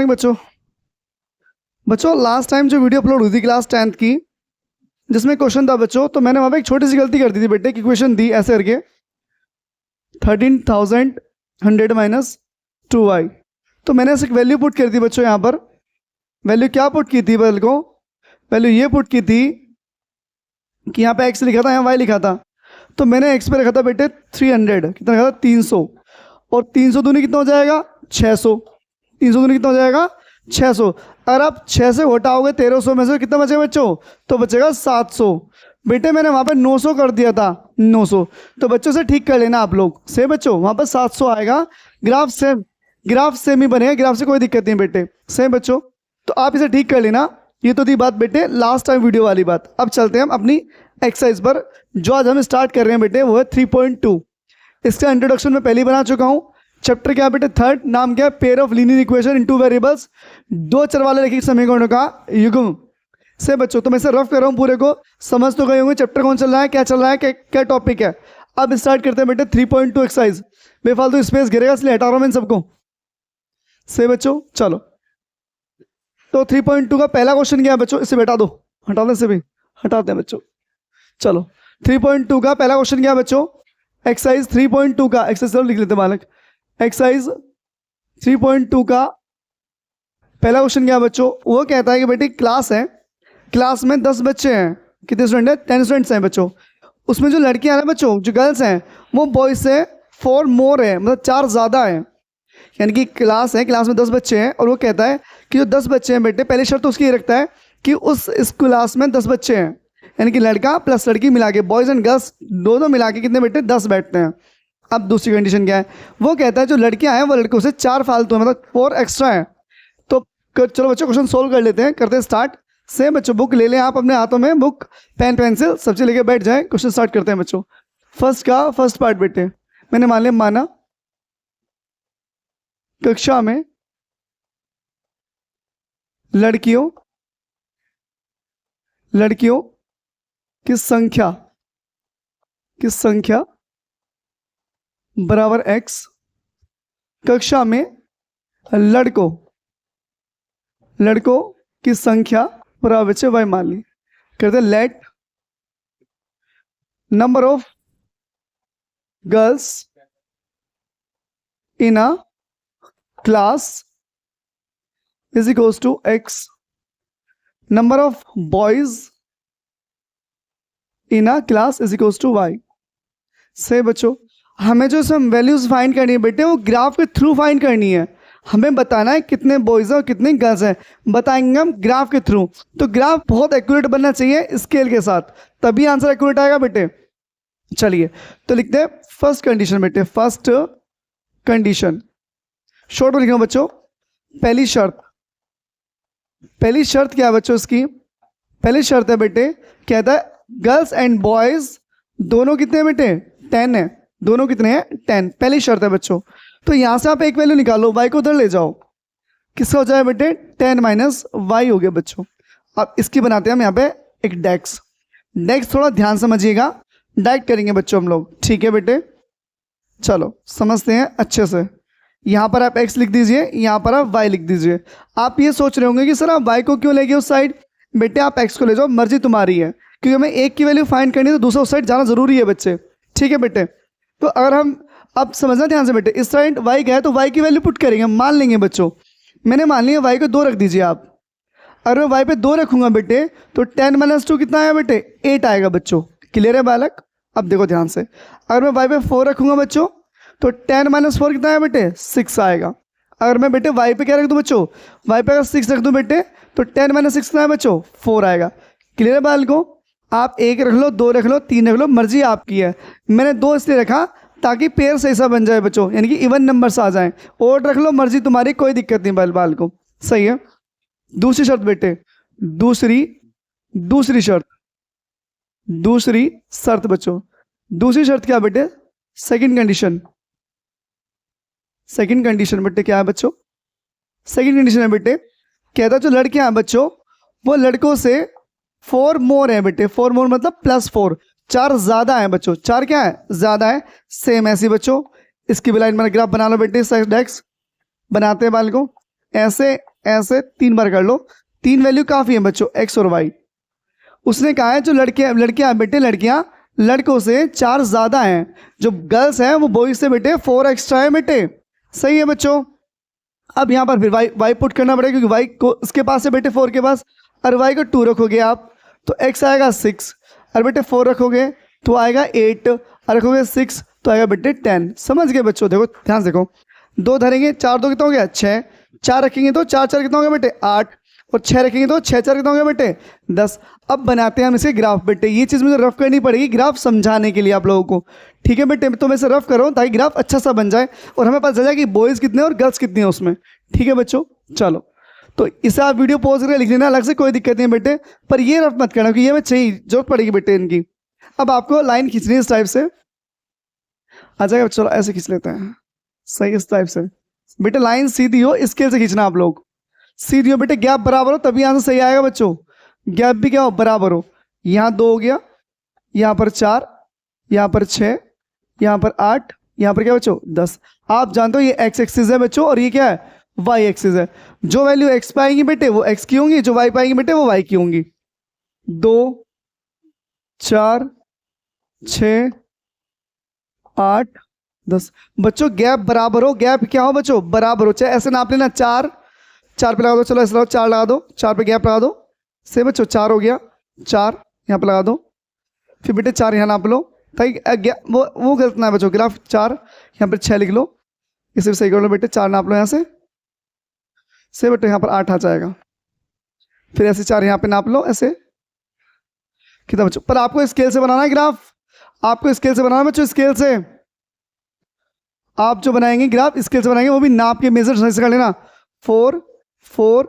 नहीं बच्चों, बच्चों लास्ट टाइम जो वीडियो अपलोड हुई थी क्लास 10th की, जिसमें क्वेश्चन था बच्चों, तो मैंने वहां पे एक छोटी सी गलती कर दी थी बेटे, की क्वेश्चन दी ऐसे करके 13,100 माइनस 2y, तो मैंने ऐसे वैल्यू पुट कर दी बच्चों। यहाँ पर वैल्यू क्या पुट की थी बल को, वैल्यू ये पुट की थी कि यहाँ पे x लिखा था, यहाँ y लिखा था, तो मैंने x पे रखा था बेटे 300, कितना रखा था 300, और 300 दूनी कितना हो जाएगा 600, 300 दूनी कितना हो जाएगा 600। अगर आप 6 से हटाओगे 1300 में से कितना बचेगा बच्चों, तो बचेगा 700। बेटे मैंने वहाँ पे 900 कर दिया था, 900, तो बच्चों से ठीक कर लेना आप लोग से बच्चों, वहाँ पर 700 आएगा। ग्राफ सेम ही बनेगा, ग्राफ से कोई दिक्कत नहीं बेटे, सेम बच्चों, तो आप इसे ठीक कर लेना। ये तो थी बात बेटे लास्ट टाइम वीडियो वाली बात। अब चलते हैं हम अपनी एक्सरसाइज पर, जो आज हम स्टार्ट कर रहे हैं बेटे वो है 3.2। इसका इंट्रोडक्शन मैं पहले ही बना चुका हूँ। चैप्टर क्या है बेटे, थर्ड, नाम क्या है, pair of linear equation in two variables, दो चर वाले रैखिक समीकरणों का युग्म से बच्चों। तो मैं इसे रफ कर रहा हूँ, पूरे को समझ तो गए होंगे चैप्टर कौन चल रहा है, क्या चल रहा है, क्या टॉपिक है। अब स्टार्ट करते हैं बेटे 3.2 एक्सरसाइज। बेफालतू स्पेस गिरेगा इसलिए हटा रहा हूँ मैं इन सबको से बच्चों। चलो तो 3.2 का पहला क्वेश्चन क्या है बच्चों, इसे हटा दो, हटा दें, इसे भी हटाते हैं बच्चों। चलो 3.2 का पहला क्वेश्चन क्या है बच्चों, एक्सरसाइज 3.2 का, एक्सरसाइज लिख लेते हैं बालक। एक्सरसाइज 3.2 का पहला क्वेश्चन क्या है बच्चों, वो कहता है कि बेटी क्लास है, क्लास में 10 बच्चे हैं, कितने स्टूडेंट हैं 10 स्टूडेंट्स हैं बच्चों। उसमें जो लड़कियां हैं बच्चों, जो गर्ल्स हैं, वो बॉयज से 4 मोर है, मतलब 4 ज़्यादा है। यानी कि क्लास है, क्लास में 10 बच्चे हैं, और वो कहता है कि जो 10 बच्चे हैं बेटे, पहली शर्त तो उसकी ये रखता है कि इस क्लास में 10 बच्चे हैं, यानी कि लड़का प्लस लड़की मिला के, बॉयज़ एंड गर्ल्स दोनों मिला के कितने बेटे 10 बैठते हैं। अब दूसरी कंडीशन क्या है, वो कहता है जो लड़कियां हैं वो लड़कों से 4 फालतू हैं, मतलब 4 एक्स्ट्रा हैं। तो चलो बच्चों क्वेश्चन सोल्व कर लेते हैं, करते हैं स्टार्ट। सेम बच्चों बुक ले लें आप अपने हाथों में, बुक पेन पेंसिल सब चीज लेके बैठ जाएं, क्वेश्चन स्टार्ट करते हैं बच्चों। फर्स्ट पार्ट बेटे, मैंने माना कक्षा में लड़कियों की संख्या बराबर x, कक्षा में लड़कों की संख्या बराबर से y मान ली। कहते हैं let number of girls in a class is equals to x, number of boys in a class is equals to y। से बच्चों हमें जो इसमें वैल्यूज फाइंड करनी है बेटे, वो ग्राफ के थ्रू फाइंड करनी है। हमें बताना है कितने बॉयज हैं और कितने गर्ल्स हैं, बताएंगे हम ग्राफ के थ्रू। तो ग्राफ बहुत एक्यूरेट बनना चाहिए स्केल के साथ, तभी आंसर एक्यूरेट आएगा बेटे। चलिए तो लिखते हैं फर्स्ट कंडीशन बेटे, फर्स्ट कंडीशन शॉर्ट में लिखना बच्चों। पहली शर्त क्या है बच्चों, इसकी पहली शर्त है बेटे, कहता है गर्ल्स एंड बॉयज दोनों कितने हैं बेटे 10 है, दोनों कितने हैं 10, पहली शर्त है बच्चों। तो यहां से आप एक वैल्यू निकालो, y को उधर ले जाओ, किसका हो जाए बेटे 10 माइनस y हो गया बच्चों। अब इसकी बनाते हैं हम यहाँ पे एक डेक्स थोड़ा ध्यान समझिएगा, डायरेक्ट करेंगे बच्चों हम लोग, ठीक है बेटे। चलो समझते हैं अच्छे से। यहाँ पर आप x लिख दीजिए, यहाँ पर आप y लिख दीजिए। आप ये सोच रहे होंगे कि सर आप y को क्यों ले गए उस साइड, बेटे आप x को ले जाओ, मर्जी तुम्हारी है, क्योंकि हमें एक की वैल्यू फाइंड करनी है तो दूसरा उस साइड जाना जरूरी है बच्चे, ठीक है बेटे। तो अगर हम अब समझना ध्यान से बेटे, इस साइड y गया तो y की वैल्यू पुट करेंगे, मान लेंगे बच्चों। मैंने मान लिया y को 2 रख दीजिए आप। अगर मैं y पे 2 रखूंगा बेटे तो 10 माइनस 2 कितना आएगा बेटे 8 आएगा बच्चों, क्लियर है बालक। अब देखो ध्यान से, अगर मैं y पे 4 रखूंगा बच्चों तो 10 माइनस 4 कितना आएगा बेटे 6 आएगा। अगर मैं बेटे y पे क्या रख दूं बच्चों, y पे अगर 6 रख दूं बेटे तो 10 माइनस 6 कितना है बच्चों 4 आएगा, क्लियर है बालकों। आप 1 रख लो, 2 रख लो, 3 रख लो, मर्जी आपकी है। मैंने 2 इसलिए रखा ताकि पेयर से ऐसा बन जाए बच्चों, यानी कि इवन नंबर्स आ जाएं। और रख लो, मर्जी तुम्हारी, कोई दिक्कत नहीं बाल को, सही है। दूसरी शर्त बेटे, दूसरी शर्त बच्चों, दूसरी शर्त क्या बेटे, सेकंड कंडीशन बेटे क्या है बच्चों, सेकंड कंडीशन है बेटे, कहता है जो लड़कियां हैं बच्चों वो लड़कों से 4 मोर है बेटे, 4 मोर मतलब +4, 4 ज्यादा है बच्चों, 4 क्या है ज्यादा है। सेम ऐसी बच्चों इसकी भी लाइन में ग्राफ बना लो बेटे, डेक्स बनाते हैं बालकों ऐसे, ऐसे 3 बार कर लो, 3 वैल्यू काफ़ी है बच्चों x और y। उसने कहा है जो लड़कियां बेटे लड़कियां लड़कों से 4 ज़्यादा हैं, जो गर्ल्स हैं वो बॉयज से बेटे 4 एक्स्ट्रा है बेटे। सही है बच्चों। अब यहाँ पर फिर y पुट करना पड़ेगा क्योंकि y को इसके पास है बेटे 4 के पास, और y को 2 रखोगे आप तो x आएगा 6, और बेटे 4 रखोगे तो आएगा 8, और रखोगे 6 तो आएगा बेटे 10। समझ गए बच्चों। देखो ध्यान से देखो, 2 धरेंगे 4 2 कितना हो गया 6, 4 रखेंगे तो 4 4 कितना हो गया बेटे 8, और 6 रखेंगे तो 6 4 कितना हो गया बेटे 10। अब बनाते हैं हम इसके ग्राफ बेटे। ये चीज़ मुझे रफ करनी पड़ेगी ग्राफ समझाने के लिए आप लोगों को, ठीक है बेटे। तो मैं इसे रफ कर रहा हूँ ताकि ग्राफ अच्छा सा बन जाए और हमें पता चल जाए कि बॉयज़ कितने और गर्ल्स कितनी है उसमें, ठीक है बच्चों। चलो तो इसे आप वीडियो पॉज करके लिख लेना अलग से, कोई दिक्कत नहीं है बेटे, पर ये रफ मत करना क्योंकि ये मैं चाहिए जरूरत पड़ेगी बेटे इनकी। अब आपको लाइन खींचनी है इस टाइप से, आ जाएगा। चलो ऐसे खींच लेते हैं, सही इस टाइप से बेटे। लाइन सीधी हो, स्केल से खींचना आप लोग, सीधी हो बेटे, गैप बराबर हो तभी आंसर सही आएगा बच्चों। गैप भी क्या हो बराबर हो। यहाँ 2 हो गया, यहाँ पर 4, यहाँ पर 6, यहाँ पर 8, यहाँ पर क्या बच्चों 10। आप जानते हो ये x एक्सिस है बच्चों और ये क्या है y एक्सिस है। जो वैल्यू x पाएंगी बेटे वो x की होंगी, जो y पाएंगी बेटे वो y की होंगी। 2 4 6 8 10 बच्चों गैप बराबर हो, गैप क्या हो बच्चों बराबर हो। चाहे ऐसे नाप लेना, 4 4 पे लगा दो, चलो ऐसे लगाओ 4 लगा दो, 4 पे गैप लगा दो, से बच्चों 4 हो गया, 4 यहाँ पे लगा दो, फिर बेटे 4 यहाँ नाप लो ताकि वो गलत ना है बच्चों। ग्राफ 4 यहाँ पर 6 लिख लो, इसे भी सही कर लो बेटे, 4 नाप लो यहाँ से बेटे यहाँ पर 8 आ जाएगा। फिर ऐसे 4 यहाँ पे नाप लो, ऐसे कितना बच्चों। पर आपको स्केल से बनाना है ग्राफ, आपको स्केल से बनाना है बच्चों, स्केल से। आप जो बनाएंगे ग्राफ स्केल से बनाएंगे, वो भी नाप के मेजर सही से कर लेना। 4 4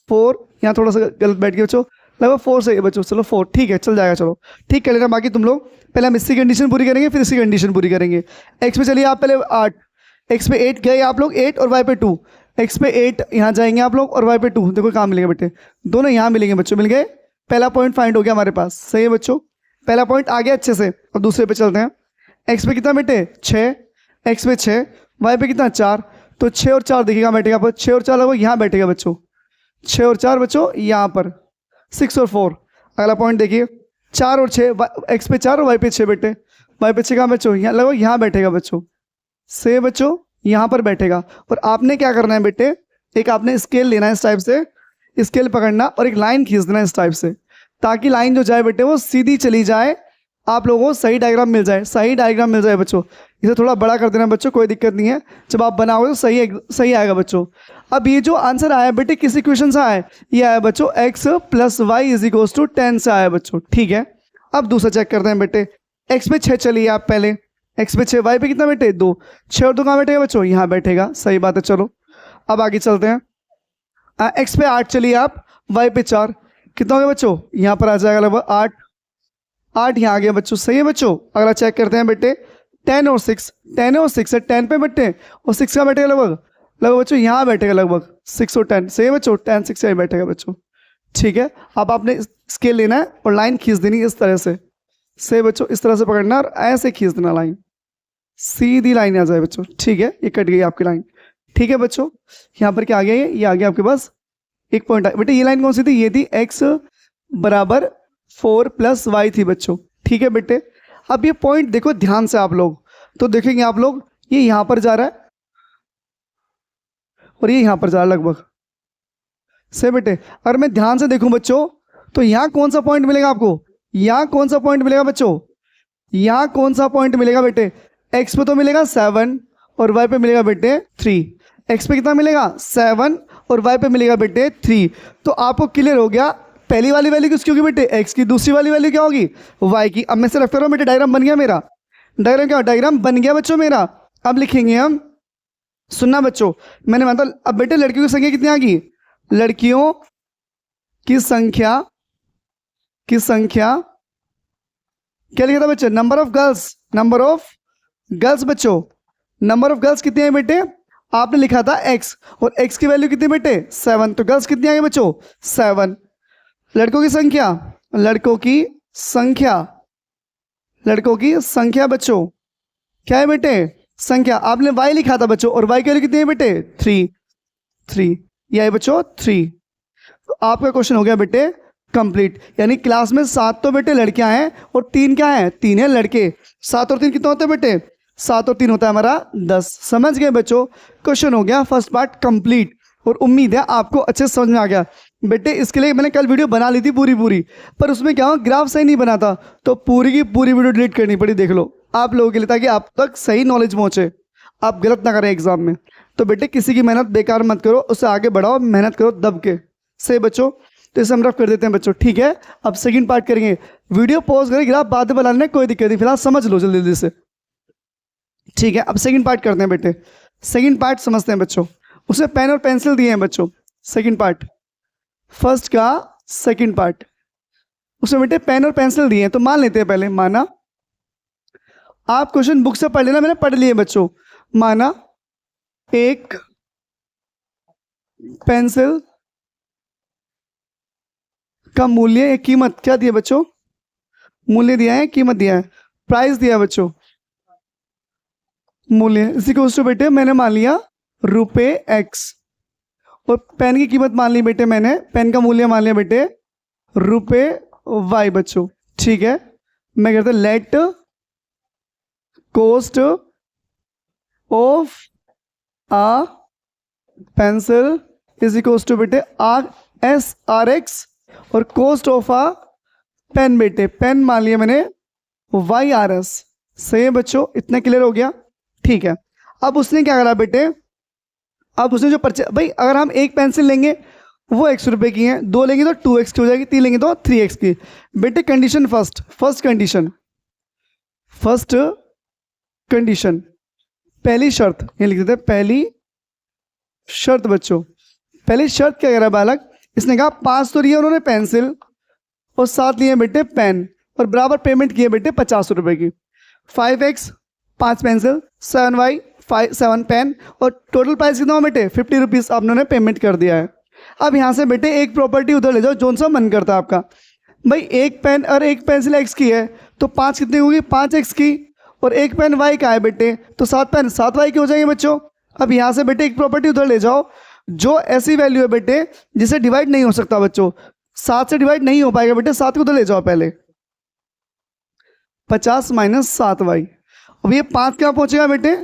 4 यहाँ थोड़ा सा गलत बैठ गया बच्चों, लगभग 4 सही है बच्चों। चलो 4 ठीक है, चल जाएगा। चलो ठीक कर लेना बाकी तुम लोग। पहले हम इसकी कंडीशन पूरी करेंगे फिर इसकी कंडीशन पूरी करेंगे। एक्स पे चलिए आप पहले 8, एक्स पे 8 गए आप लोग 8 और वाई पे 2। एक्स पे 8 यहाँ जाएंगे आप लोग और वाई पे 2। देखो कहाँ मिलेंगे बेटे, दोनों यहाँ मिलेंगे बच्चों, मिल गए। पहला पॉइंट फाइंड हो गया हमारे पास, सही है बच्चों, पहला पॉइंट आ गया अच्छे से। और दूसरे पे चलते हैं। एक्स पे कितना बेटे 6, एक्स पे 6, वाई पे कितना 4, तो 6 और 4 देखिएगा बैठेगा पर 6 और 4 लगभग यहाँ बैठेगा बच्चों, 6 और 4 बच्चों यहाँ पर, 6 और 4। अगला पॉइंट देखिए 4 और 6, एक्स पे 4 और वाई पे 6 बेटे, वाई पे 6 कहाँ बच्चों यहाँ लगभग यहाँ बैठेगा बच्चों, से बच्चों यहाँ पर बैठेगा। और आपने क्या करना है बेटे, एक आपने स्केल लेना है इस टाइप से, स्केल पकड़ना और एक लाइन खींच देना इस टाइप से, ताकि लाइन जो जाए बेटे वो सीधी चली जाए, आप लोगों को सही डायग्राम मिल जाए, सही डायग्राम मिल जाए बच्चों। इसे थोड़ा बड़ा कर देना बच्चों, कोई दिक्कत नहीं है, जब आप बनाओगे तो सही आएगा बच्चों। अब ये जो आंसर आया बेटे किस इक्वेशन से आया, ये आया बच्चों x + y = 10 से आया बच्चों, ठीक है। अब दूसरा चेक करते हैं बेटे, x पे 6 चलिए आप पहले, x पे 6, y पे कितना बेटे 2, 6 और 2 कहाँ बैठेगा बच्चों यहाँ बैठेगा, सही बात है। चलो अब आगे चलते हैं। x पे 8 चलिए आप, y पे 4 कितना हो गया बच्चों यहाँ पर आ जाएगा लगभग 8 यहाँ आ गया बच्चों, सही है बच्चों। अगला चेक करते हैं बेटे 10 और 6, 10 और 6 है, 10 पे बेटे और 6 का बैठेगा लगभग बच्चों यहाँ बैठेगा लगभग 6 और 10, सही है बच्चों, 10 6 यहाँ बैठेगा बच्चों, ठीक है। अब आपने स्केल लेना है और लाइन खींच देनी है इस तरह से बच्चों, इस तरह से पकड़ना और ऐसे खींच देना लाइन, सीधी लाइन आ जाए बच्चों, ठीक है। ये कट गई आपकी लाइन, ठीक है बच्चों। यहाँ पर क्या आ गया, ये आ गया आपके पास एक पॉइंट बेटे। ये लाइन कौन सी थी, ये थी x = 4 + y थी बच्चों, ठीक है बेटे। अब ये पॉइंट देखो ध्यान से आप लोग, तो देखेंगे आप लोग ये यहां पर जा रहा है और ये यहां पर जा रहा है लगभग, से बेटे। अगर मैं ध्यान से देखूं बच्चों तो यहां कौन सा पॉइंट मिलेगा आपको, यहां कौन सा पॉइंट मिलेगा बच्चों, यहां कौन सा पॉइंट मिलेगा बेटे, x पे तो मिलेगा 7 और y पे मिलेगा बेटे 3। x पे कितना मिलेगा 7 और y पे मिलेगा बेटे 3। तो आपको क्लियर हो गया पहली वाली वैल्यू किसकी होगी बेटे x की, दूसरी वाली वैल्यू क्या होगी y की। अब मैं से रख कर रहा हूं बेटे, डायग्राम बन गया मेरा, डायग्राम क्या, डायग्राम बन गया बच्चों मेरा। अब लिखेंगे हम, सुनना बच्चों, मैंने माना अब बेटे लड़कियों की संख्या कितनी आ गई, लड़कियों की संख्या क्या लिखा था बच्चे, नंबर ऑफ गर्ल्स बच्चों, नंबर ऑफ गर्ल्स कितनी है बेटे, आपने लिखा था x और x की वैल्यू कितनी बेटे 7, तो गर्ल्स कितनी आ गई बच्चों 7। लड़कों की संख्या बच्चों क्या है बेटे, संख्या, आपने y लिखा था बच्चों और y की वैल्यू कितनी है बेटे 3। ये आई बच्चों 3। तो आपका क्वेश्चन हो गया बेटे कंप्लीट। यानी क्लास में 7 तो बेटे लड़कियां हैं और 3 क्या हैं, 3 है लड़के। 7 और 3 कितना होता है बेटे, 7 और 3 होता है हमारा 10। समझ गए बच्चों, क्वेश्चन हो गया फर्स्ट पार्ट कंप्लीट। और उम्मीद है आपको अच्छे से समझ में आ गया। बेटे इसके लिए मैंने कल वीडियो बना ली थी पूरी, पर उसमें क्या हुआ, ग्राफ सही नहीं बना था, तो पूरी की पूरी वीडियो डिलीट करनी पड़ी। देख लो आप लोगों के लिए, ताकि आप तक सही नॉलेज पहुंचे, आप गलत ना करें एग्जाम में। तो बेटे किसी की मेहनत बेकार मत करो, उससे आगे बढ़ाओ, मेहनत करो दब के। सही बच्चों, तो इसे हम रफ कर देते हैं बच्चों, ठीक है। अब सेकंड पार्ट करेंगे, वीडियो पॉज करेंगे, ग्राफ बाद में बनाने कोई दिक्कत नहीं, फिलहाल समझ लो जल्दी जल्दी से, ठीक है। अब सेकंड पार्ट करते हैं बेटे, सेकंड पार्ट समझते हैं बच्चों। उसमें पेन और पेंसिल दिए हैं बच्चों, सेकंड पार्ट, फर्स्ट का सेकंड पार्ट, उसमें बेटे पेन और पेंसिल दिए हैं। तो मान लेते हैं पहले, माना आप क्वेश्चन बुक से पढ़ लेना, मैंने पढ़ लिए बच्चों। माना एक पेंसिल का मूल्य, एक कीमत क्या दिया बच्चों, मूल्य दिया है, कीमत दिया है, प्राइस दिया है बच्चों, मूल्य इसी को उससे बेटे मैंने मान लिया रुपए x, और पेन की कीमत मान ली बेटे मैंने, पेन का मूल्य मान लिया बेटे रुपए y बच्चों, ठीक है। मैं कहता हूं let cost of a pencil is equal to बेटे RS और कॉस्ट ऑफ आ पेन बेटे, पेन मान लिया मैंने YRS। सही है बच्चों, इतना क्लियर हो गया, ठीक है। अब उसने क्या करा बेटे, अब उसने जो परचेज, भाई अगर हम एक पेंसिल लेंगे वो 100 रुपए की है, 2 लेंगे तो 2x की हो जाएगी, 3 लेंगे तो 3x की। बेटे कंडीशन फर्स्ट कंडीशन, पहली शर्त, ये लिख देते हैं पहली शर्त बच्चों। पहली शर्त क्या कह रहा है बालक, इसने कहा 5 तो लिए उन्होंने पेंसिल और 7 लिए बेटे पेन, और बराबर पेमेंट किए बेटे 50 रुपए की। 5x 5 पेंसिल, 7y 7 पेन, और टोटल प्राइस कितना हो बेटे 50 रुपीज़ आपने पेमेंट कर दिया है। अब यहाँ से बेटे एक प्रॉपर्टी उधर ले जाओ, जोन सा मन करता है आपका। भाई एक पेन और एक पेंसिल x की है, तो 5 कितनी होगी, 5x की, और एक पेन y का है बेटे, तो 7 पेन 7y के हो जाएंगे बच्चों। अब यहाँ से बेटे एक प्रॉपर्टी उधर ले जाओ, जो ऐसी वैल्यू है बेटे जिसे डिवाइड नहीं हो सकता बच्चों, 7 से डिवाइड नहीं हो पाएगा बेटे, 7 को उधर ले जाओ पहले, 50 - 7y। अब ये 5 क्या पहुंचेगा बेटे,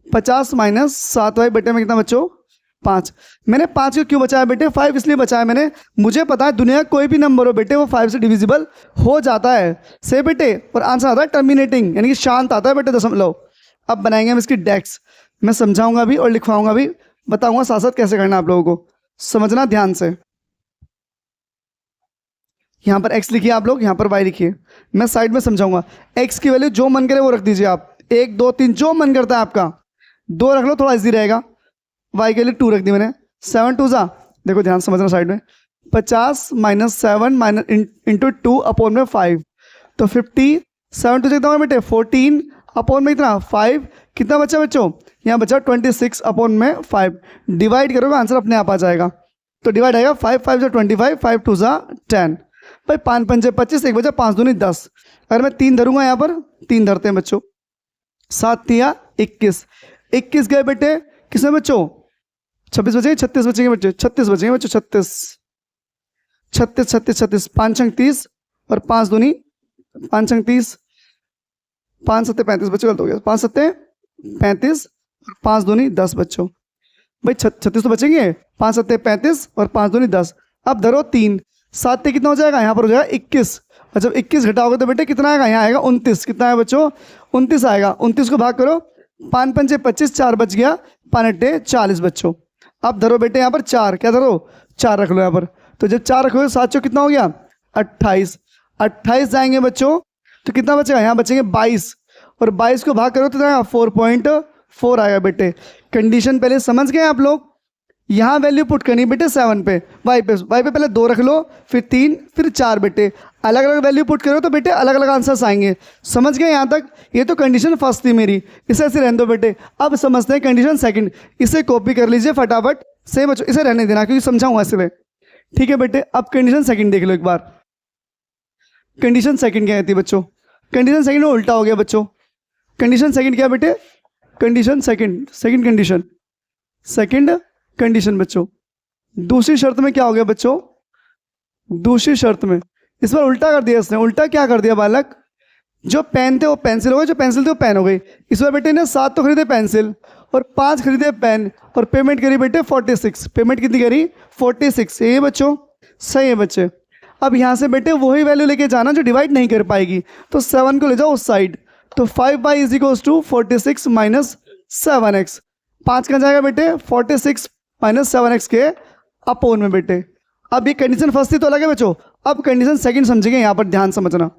50 - 7y बेटे में कितना बच्चों 5। मैंने 5 को क्यों बचाया बेटे, 5 इसलिए बचाया मैंने, मुझे पता है दुनिया का कोई भी नंबर हो बेटे वो 5 से डिविजिबल हो जाता है। से बेटे, और आंसर आता है टर्मिनेटिंग, यानी कि शांत आता है बेटे दशमलव। अब बनाएंगे हम इसकी डेक्स, मैं समझाऊंगा भी और लिखवाऊंगा भी, बताऊंगा साथ साथ कैसे करना, आप लोगों को समझना ध्यान से। यहाँ पर x लिखिए आप लोग, यहाँ पर y लिखिए, मैं साइड में समझाऊंगा। x की वैल्यू जो मन करे वो रख दीजिए आप, 1 2 3 जो मन करता है आपका, 2 रख लो थोड़ा इजी रहेगा। y के लिए 2 रख दी मैंने, 7 2 जा, देखो ध्यान समझना साइड में, 50 - 7 इंटू 2 अपॉन में 5, तो 50, 7 2 कितना होगा बेटे 14 अपॉन में इतना 5, कितना बचा बच्चों, यहाँ बचा 26 अपॉन में 5। डिवाइड करोगे आंसर अपने आप आ जाएगा, तो डिवाइड आएगा 5 5 जो 25, 5 2 जा 10, भाई 5 5 25, 1 बचा 5 दूनी 10। अगर मैं 3 धरूंगा यहाँ पर, 3 धरते हैं बच्चों, 7 3 21, 21 गए बेटे किसमें बच्चों, 26 बचेंगे, 36 बचेंगे बच्चे, 36 बचेंगे बच्चों, 36 5 छंग 30 और 5 दूनी 5 छंग 30, 5 7 35 बच्चों, गलत हो गया, 5 7 35 और 5 दूनी 10 बच्चों, भाई 36 तो बचेंगे, 5 7 35 और 5 दूनी 10। अब धरो 3, 7 कितना हो जाएगा, यहाँ पर हो जाएगा 21, और जब 21 घटाओगे तो बेटे कितना आएगा, यहाँ आएगा 29, कितना है बच्चों 29 आएगा। 29 को भाग करो, 5 5 25, 4 बच गया, 5 8 40 बच्चों। अब धरो बेटे यहाँ पर 4, क्या धरो 4 रख लो यहाँ पर, तो जब 4 रखोगे 7 कितना हो गया 28, 28 जाएंगे बच्चों, तो कितना बचेगा, यहाँ बचेंगे 22, और 22 को भाग करो तो 4.4 आएगा बेटे। कंडीशन पहले समझ गए आप लोग, यहाँ वैल्यू पुट करनी बेटे 7 पे, y पे पहले 2 रख लो, फिर 3 फिर 4 बेटे, अलग अलग वैल्यू पुट करो तो बेटे अलग अलग आंसर्स आएंगे। समझ गए यहाँ तक, ये तो कंडीशन फर्स्ट थी मेरी, इसे ऐसे रहने दो बेटे। अब समझते हैं कंडीशन सेकंड, इसे कॉपी कर लीजिए फटाफट से बच्चों, इसे रहने देना क्योंकि समझाऊंगा इसलिए, ठीक है बेटे। अब कंडीशन सेकंड देख लो एक बार, कंडीशन सेकंड क्या कहती है बच्चों, कंडीशन सेकंड में उल्टा हो गया बच्चों। कंडीशन सेकंड क्या बेटे, कंडीशन सेकंड कंडीशन बच्चों, दूसरी शर्त में क्या हो गया बच्चों, दूसरी शर्त में इस बार उल्टा कर दिया इसने। उल्टा क्या कर दिया बालक, जो पेन थे वो पेंसिल हो गए, जो पेंसिल थे वो पेन हो गई। इस बार बेटे ने 7 तो खरीदे पेंसिल और 5 खरीदे पेन और पेमेंट करी बेटे 46। पेमेंट कितनी करी 46। ये बच्चों सही है बच्चे। अब यहाँ से बेटे वही वैल्यू लेके जाना जो डिवाइड नहीं कर पाएगी, तो 7 को ले जाओ उस साइड। तो 5y is equals to 46 minus 7x। 5 कहाँ जाएगा बेटे 46 माइनस 7x के अपोन में बेटे। अब ये कंडीशन फर्स्ट थी तो अलग है बच्चों, अब कंडीशन सेकंड समझेंगे, यहाँ पर ध्यान समझना।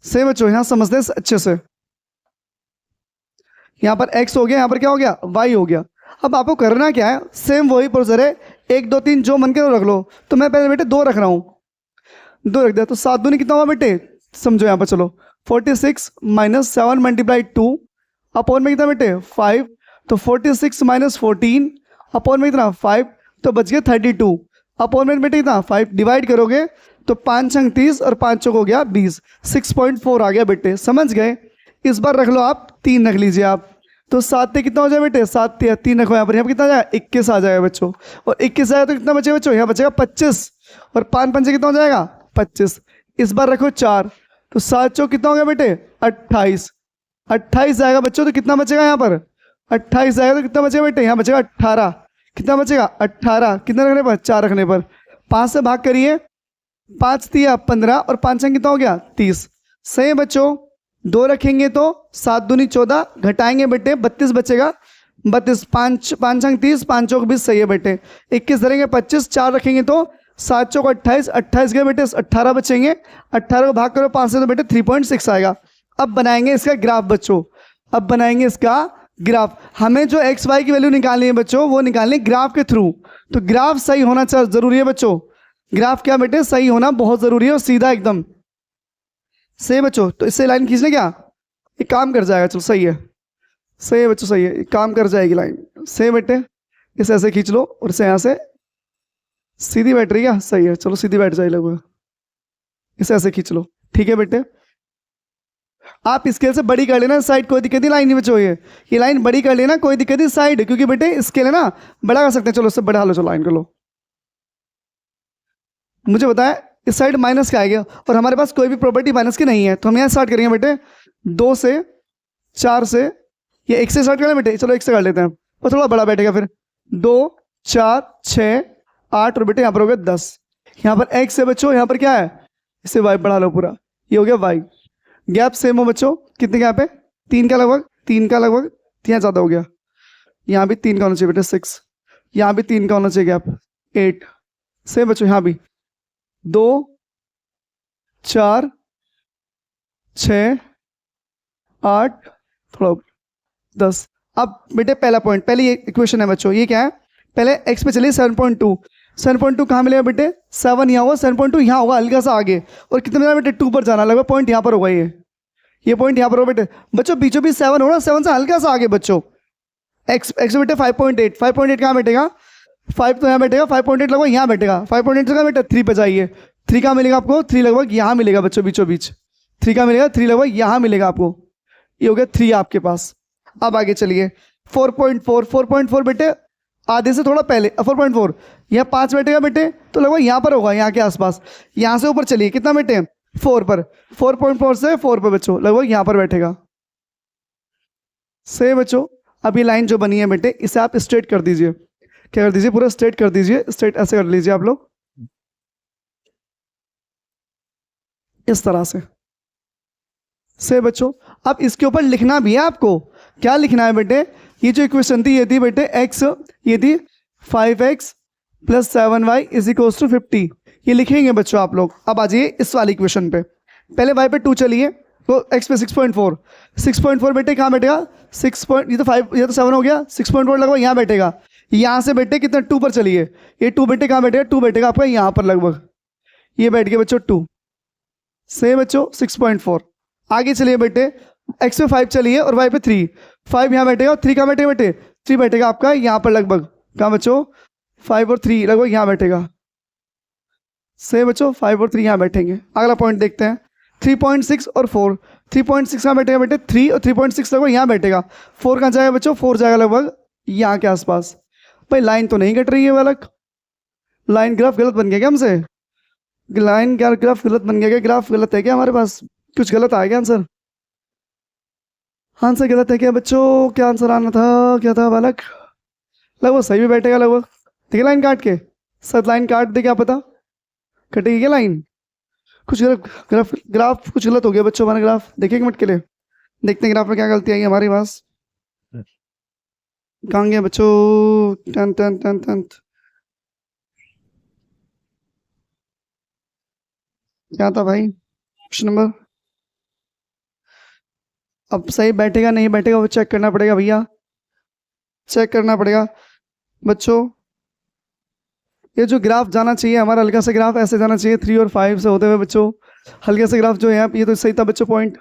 सही बच्चों, यहाँ समझते हैं अच्छे से। यहाँ पर x हो गया, यहाँ पर क्या हो गया y हो गया। अब आपको करना क्या है, सेम वही प्रोसीजर है, 1 2 3 जो मन के रख लो। तो मैं पहले बेटे 2 रख रहा हूँ, 2 रख दिया। तो 7 दूनी कितना हुआ बेटे, समझो यहाँ पर चलो, 46 माइनस 7 मल्टीप्लाई 2 अपॉन में कितना बेटे 5। तो 46 माइनस 14 अपॉन में कितना 5, तो बच गया 32 अपॉन में बेटे कितना 5। डिवाइड करोगे तो 5 छंग 30 और 5 चौक हो गया 20, 6.4 आ गया बेटे। समझ गए। इस बार रख लो आप 3 रख लीजिए आप। तो 7 से कितना हो जाए बेटे 7 3 रखो यहाँ पर कितना आ जाएगा 21 आ जाएगा बच्चों। और 21 आएगा तो कितना बचेगा बच्चों, यहाँ बचेगा 25 और 5 5 कितना हो जाएगा 25। इस बार रखो 4, तो 7 चौक कितना हो गया बेटे 28। 28 जाएगा बच्चों, तो कितना बचेगा यहाँ पर 28 जाएगा तो कितना बचेगा बेटे, यहाँ बचेगा 18। कितना बचेगा 18, कितना रखने पर 4 रखने पर। 5 से भाग करिए, 5 दिया 15 और 5 कितना हो गया 30। सही है बच्चों। 2 रखेंगे तो 7 दूनी 14, घटाएंगे बेटे 32 बचेगा 32। 5 5 छंग 30, 5 चौक 20 सही है बेटे। 21 धरेंगे 25, 4 रखेंगे तो 7 चौक 28, 28 गए बेटे 18 बचेंगे। 18 को भाग करो 5 से तो बेटे 3.6 आएगा। अब बनाएंगे इसका ग्राफ बच्चों, अब बनाएंगे इसका ग्राफ। हमें जो एक्स वाई की वैल्यू निकालनी है बच्चों, वो निकालनी ग्राफ के थ्रू। तो ग्राफ सही होना जरूरी है बच्चों। ग्राफ क्या बेटे सही होना बहुत जरूरी है और सीधा एकदम। सही बच्चों, तो इससे लाइन खींचने क्या ये काम कर जाएगा। चलो सही है, सही है बच्चों, सही है, काम कर जाएगी लाइन। सही बेटे, इसे ऐसे खींच लो और इसे यहाँ से सीधी बैठ रही है। सही है, चलो सीधी बैठ जाए लगभग, इसे ऐसे खींच लो। ठीक है बेटे, आप स्केल से बड़ी कर लेना साइड, कोई दिक्कत नहीं। लाइन नहीं बचो, ये लाइन बड़ी कर लेना, कोई दिक्कत नहीं साइड, क्योंकि बेटे स्केल है ना बड़ा कर सकते हैं। चलो इससे बढ़ा लो, चलो लाइन कर लो। मुझे बताया इस साइड माइनस का आएगा और हमारे पास कोई भी प्रॉपर्टी माइनस की नहीं है, तो हम यहाँ स्टार्ट करेंगे बेटे 2 से 4 से, ये 1 से स्टार्ट करें बेटे। चलो 1 से कर लेते हैं, और थोड़ा बड़ा बैठेगा फिर। 2 4 6 8 और बेटे यहाँ पर हो गया 10। यहाँ पर x है बच्चों, यहाँ पर क्या है इसे y बढ़ा लो पूरा, ये हो गया y। गैप सेम हो बच्चों, कितने गैप है 3 का लगभग, 3 का लगभग, यहाँ ज़्यादा हो गया। यहाँ भी 3 का होना चाहिए बेटे 6, यहाँ भी 3 का होना चाहिए गैप 8। सेम बच्चों, यहाँ भी 2 4 6 8 थोड़ा 10। अब बेटे पहला पॉइंट, पहले ये इक्वेशन है बच्चों, ये क्या है पहले x पे चलिए 7.2। 7.2 कहाँ मिलेगा बेटे 7 यहाँ होगा, 7.2 यहाँ होगा हल्का सा आगे, और कितने मिला बेटे 2 पर जाना लगभग पॉइंट यहाँ पर होगा। ये पॉइंट यहाँ पर होगा बेटे बच्चों, बीचों बीच 7 होगा, 7 से हल्का सा आगे बच्चों। x बेटे 5.8, 5.8 कहाँ बैठेगा 5 तो यहाँ बैठेगा, 5.8 लगभग यहाँ बैठेगा। 5.8 से कहाँ बेटा 3 पे जाइए, 3 कहाँ मिलेगा आपको 3 लगभग यहाँ मिलेगा बच्चों, बीचों बीच 3 कहाँ मिलेगा 3 लगभग यहाँ मिलेगा आपको। ये हो गया 3 आपके पास। अब आगे चलिए 4.4 बेटे आधे से थोड़ा पहले 4.4 यहाँ 5 बैठेगा बेटे, तो लगभग यहाँ पर होगा, यहाँ के आसपास। यहाँ से ऊपर चलिए कितना बेटे 4 पर, 4.4 से 4 पर बच्चों लगभग यहाँ पर बैठेगा। सही बच्चों, अब ये लाइन जो बनी है बेटे इसे आप स्ट्रेट कर दीजिए। क्या कर दीजिए पूरा स्ट्रेट कर दीजिए, स्ट्रेट ऐसे कर लीजिए आप लोग इस तरह से। सही बच्चों, अब इसके ऊपर लिखना भी है आपको। क्या लिखना है बेटे, ये जो इक्वेशन थी ये थी बेटे x, ये थी 5x plus 7y is equals to 50। ये लिखेंगे बच्चों आप लोग। अब आ जाइए इस वाली इक्वेशन पे, पहले y पे 2 चलिए, तो x पे 6.4, 6.4 बेटे कहाँ बैठेगा 6 पॉइंट, ये तो 5 ये तो 7 हो गया, 6.4 लगभग यहाँ बैठेगा। यहाँ से बेटे कितना 2 पर चलिए, ये 2 बेटे कहाँ बैठेगा 2 बैठेगा आपका यहाँ पर लगभग, ये बैठ गया बच्चों 2। सही बच्चों 6.4। आगे चलिए बेटे x पे 5 चलिए और y पे 3, 5 यहाँ बैठेगा और 3 कहाँ बैठेगा बेटे 3 बैठेगा आपका यहाँ पर लगभग, कहाँ बच्चों 5 और 3 लगभग यहाँ बैठेगा। सही बच्चों 5 और 3 यहाँ बैठेंगे। अगला पॉइंट देखते हैं 3.6 और 4, 3.6 कहाँ बैठेगा बेटे 3 और 3.6 लगभग यहाँ बैठेगा। 4 कहाँ जाएगा बच्चों 4 जाएगा लगभग यहाँ के आसपास। भाई लाइन तो नहीं कट रही है बालक, लाइन ग्राफ गलत बन गया क्या हमसे? लाइन क्या ग्राफ गलत बन गया क्या? ग्राफ गलत है क्या हमारे पास? कुछ गलत आ गया आंसर? आंसर गलत है क्या बच्चों? क्या आंसर आना था? क्या था बालक? लगभग सही भी बैठेगा लगभग। ठीक है, लाइन काट के सर, लाइन काट दे, क्या पता कटेगी क्या लाइन? कुछ गलत ग्राफ, ग्राफ कुछ गलत हो गया बच्चों हमारा ग्राफ। देखिए एक मिनट के लिए, देखते हैं ग्राफ में क्या गलती आई है हमारे पास। कहाँ गया बच्चों? टेंथ टेंथ टेंथ टेंथ क्या था भाई क्वेश्चन नंबर? अब सही बैठेगा नहीं बैठेगा वो चेक करना पड़ेगा भैया, चेक करना पड़ेगा बच्चों। ये जो ग्राफ जाना चाहिए हमारा, हल्का सा ग्राफ ऐसे जाना चाहिए 3 और 5 से होते हुए बच्चों। हल्के से ग्राफ जो है ये तो सही था बच्चों, पॉइंट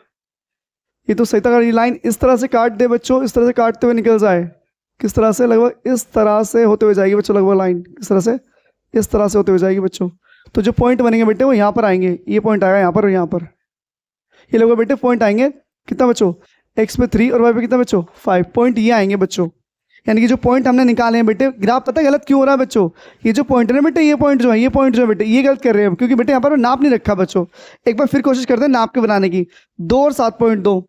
ये तो सही था। अगर ये लाइन इस तरह से काट दे बच्चों, इस तरह से काटते हुए निकल जाए, किस तरह से? लगभग इस तरह से होते हुए जाएगी बच्चों, लगभग लाइन किस तरह से? इस तरह से होते हुए जाएगी बच्चों। तो जो पॉइंट बनेंगे बेटे वो यहाँ पर आएंगे, ये पॉइंट आएगा यहाँ पर और यहाँ पर, ये लगभग बेटे पॉइंट आएंगे कितना बच्चों? एक्स पे 3 और वाई पे कितना बच्चों? 5 पॉइंट ये आएंगे बच्चों। यानी कि जो पॉइंट हमने निकाले हैं बेटे, ग्राफ पता है गलत क्यों हो रहा है बच्चों? ये जो पॉइंट है ना बेटे, ये पॉइंट जो है, ये पॉइंट जो है बेटे, ये गलत कर रहे हैं क्योंकि बेटे यहाँ पर नाप नहीं रखा बच्चों। एक बार फिर कोशिश करते हैं नाप के बनाने की। 2 और 7.2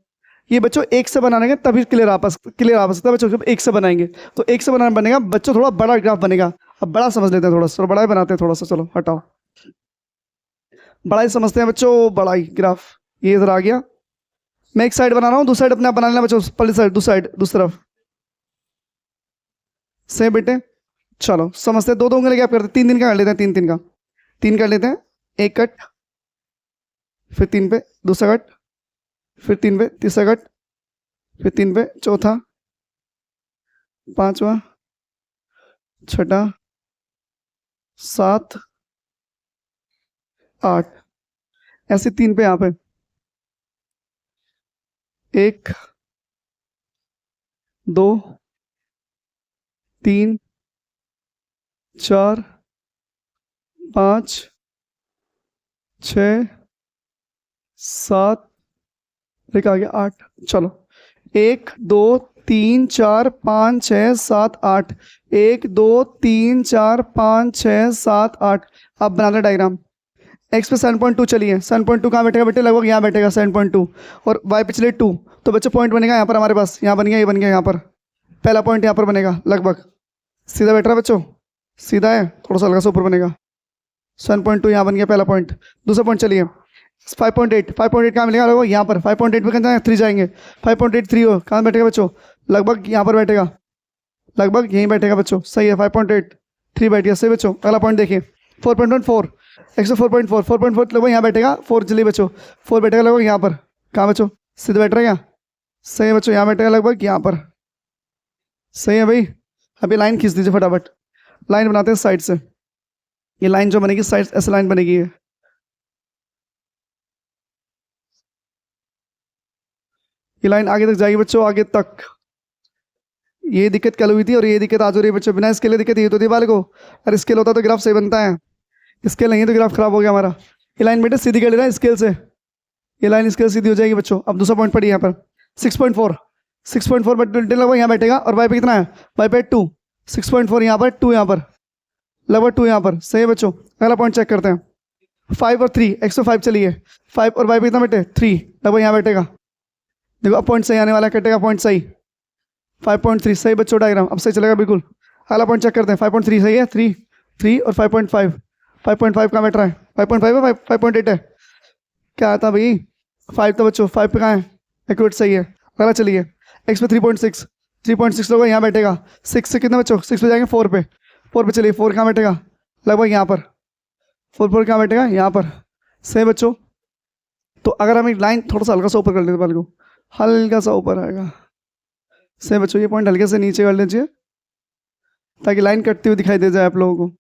ये बच्चों एक से बनाएंगे तभी क्लियर आ सकता है बच्चों। जब एक से बनाएंगे तो एक से बनाना बनेगा बच्चों, थोड़ा बड़ा ग्राफ बनेगा। अब बड़ा समझ लेते हैं थोड़ा सा, बड़ा ही बनाते हैं थोड़ा सा, चलो हटाओ, बड़ा ही समझते हैं बच्चों, बड़ा ही ग्राफ। ये इधर आ गया, मैं एक साइड बना रहा हूँ, दूसरी साइड अपने आप बना लेना बच्चों, पहली साइड दूसरी साइड दूसरी तरफ से बेटे। चलो समझते हैं, 2 2 उंगली गैप करते हैं, 3 3 का कर लेते हैं, 3 3 का 3 कर लेते हैं। एक कट, फिर 3 पे दूसरा कट, फिर 3 पे तीसरा कट, फिर 3 पे चौथा, पांचवा, छठा, 7 8, ऐसे 3 पे यहाँ पे 1 2 3 4 5 6 7, एक आ गया 8। चलो 1 2 3 4 5 6 7 8, 1 2 3 4 5 6 7 8। अब बनाते डायग्राम। एक्स पे 7.2 चलिए, 7.2 कहाँ बैठेगा बेटे? लगभग यहाँ बैठेगा 7.2, और वाई पे चलिए 2, तो बच्चे पॉइंट बनेगा यहाँ पर हमारे पास, यहाँ बन गया, ये बन गया यहाँ पर, पहला पॉइंट यहाँ पर बनेगा लगभग सीधा बैठ रहा है बच्चों, सीधा है, थोड़ा सा हल्का सा ऊपर बनेगा। 7.2 यहाँ बन गया पहला पॉइंट। दूसरा पॉइंट चलिए 5.8, 5.8 कहाँ मिलेगा? लगभग यहाँ पर 5.8 पे कहाँ 3 जाएंगे, 5.8 3 हो, कहाँ बैठेगा बच्चों? लगभग यहाँ पर बैठेगा, लगभग यहीं बैठेगा बच्चों, सही है। 5.8 3 बैठ गया, सही बच्चों। अगला पॉइंट देखिए 4.14, 104.4, 4.4 लगभग यहाँ बैठेगा, 4 चलिए बच्चों, 4 बैठेगा लगभग यहाँ पर, कहाँ बच्चों? सीधे बैठ रहे हैं क्या? सही है बच्चों, यहाँ बैठेगा लगभग यहाँ पर, सही है भाई। अभी लाइन खींच दीजिए फटाफट, लाइन बनाते हैं साइड से। ये लाइन जो बनेगी साइड ऐसे लाइन बनेगी, ये लाइन आगे तक जाएगी बच्चों, आगे तक। ये दिक्कत कल हुई थी और ये दिक्कत आज हो रही है बच्चों। बिना स्केल दिक्कत ये तो थी वाले को, अरे स्केल होता तो ग्राफ सही बनता है, स्केल नहीं है तो ग्राफ खराब हो गया हमारा। ये लाइन बेटे सीधी कर लेना है स्केल से, ये लाइन स्केल सीधी हो जाएगी बच्चों। अब दूसरा पॉइंट पड़ी यहाँ पर 6.4, 6.4 लगभग यहाँ बैठेगा, और वाई पे कितना है? वाई पे 2, 6.4 यहाँ पर, 2 यहाँ पर, लगभग 2 यहाँ पर, सही है बच्चों। अगला पॉइंट चेक करते हैं 5 और 3, 105 चलिए, 5 और वाई पे कितना बैठे? 3, लगभग यहाँ बैठेगा। देखो अब पॉइंट सही आने वाला, कटेगा पॉइंट सही, 5.3 सही बच्चों, डायग्राम अब सही चलेगा बिल्कुल। अगला पॉइंट चेक करते हैं 5.3 सही है, 3 3 और 5.5, 5.5 कहाँ बैठ रहा है? 5.5 है, 5.8 है, क्या आता भाई? 5 तो बच्चों 5 पे कहाँ है? एक्यूरेट सही है। अगला चलिए एक्स पे 3.6, 3.6 लोग यहाँ बैठेगा, 6 से कितना बच्चों? 6 पे जाएंगे 4 पे, 4 पे चलिए, 4 कहाँ बैठेगा? लगभग यहाँ पर, 4 कहाँ बैठेगा? यहाँ पर, सही बच्चों। तो अगर हम एक लाइन थोड़ा सा हल्का सा ऊपर कर लेते को, हल्का सा ऊपर आएगा, सही बच्चों। ये पॉइंट हल्के से नीचे कर लीजिए ताकि लाइन कटती हुई दिखाई दे जाए आप लोगों को।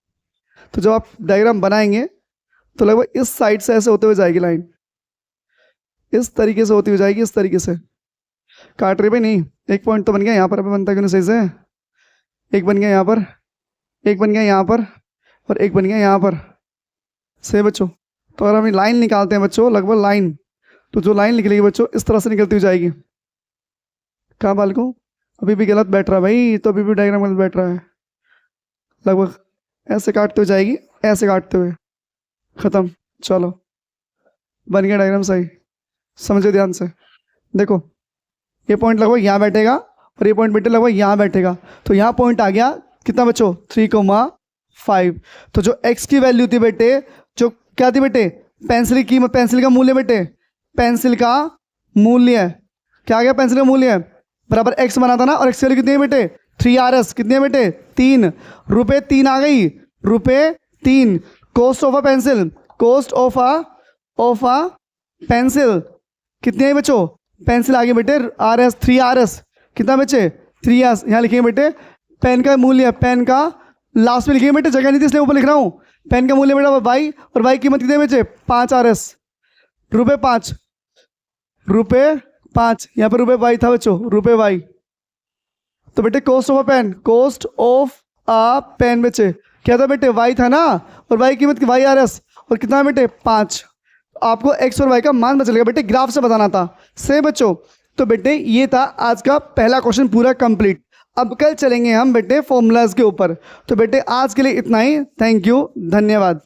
तो जब आप डायग्राम बनाएंगे तो लगभग इस साइड से ऐसे होते हुए जाएगी लाइन, इस तरीके से होती हुई जाएगी, इस तरीके से। काट रहे भाई नहीं, एक पॉइंट तो बन गया यहाँ पर, अभी बनता क्यों नहीं सही से? एक बन गया यहाँ पर, एक बन गया यहाँ पर, और एक बन गया यहाँ पर, सही बच्चों। तो अगर हम लाइन निकालते हैं बच्चों, लगभग लाइन, तो जो लाइन निकलेगी बच्चों इस तरह से निकलती हुई जाएगी। कहाँ बालकों? अभी भी गलत बैठ रहा है भाई, तो अभी भी डायग्राम गलत बैठ रहा है लगभग। ऐसे काटते हुए जाएगी, ऐसे काटते हुए, खत्म। चलो बन गया डायग्राम सही, समझो ध्यान से। देखो ये पॉइंट लगभग यहाँ बैठेगा और ये पॉइंट बेटे लगभग यहाँ बैठेगा, तो यहाँ पॉइंट आ गया कितना बच्चों 3,5। तो जो x की वैल्यू थी बेटे, जो क्या थी बेटे, पेंसिल की कीमत, पेंसिल का मूल्य बेटे, पेंसिल का मूल्य क्या आ गया, पेंसिल का मूल्य बराबर x बना था ना, और x की वैल्यू कितनी है बेटे 3Rs, कितनी है बेटे 3 रुपये 3 आ गई, रुपये 3। Cost of a pencil, cost of a pencil कितनी है बच्चों, पेंसिल आगे बेटे Rs 3Rs, कितना बच्चे 3Rs। यहाँ लिखेंगे बेटे पेन का मूल्य, पेन का लास्ट में लिखेंगे बेटे, जगह नहीं थी इसलिए ऊपर लिख रहा हूँ। पेन का मूल्य बेटा y, और y की कीमत कितनी है बच्चे 5Rs, रुपये 5, रुपये 5। यहाँ पर रुपये y था बच्चों, रुपये y। तो बेटे cost of a pen, cost of a pen बच्चे क्या था बेटे y था ना, और y की कीमत YRS, और कितना बेटे 5। आपको x और y का मान पता चलेगा बेटे, ग्राफ से बताना था से बच्चों। तो बेटे ये था आज का पहला क्वेश्चन पूरा कंप्लीट। अब कल चलेंगे हम बेटे फॉर्मूलाज के ऊपर। तो बेटे आज के लिए इतना ही, थैंक यू, धन्यवाद।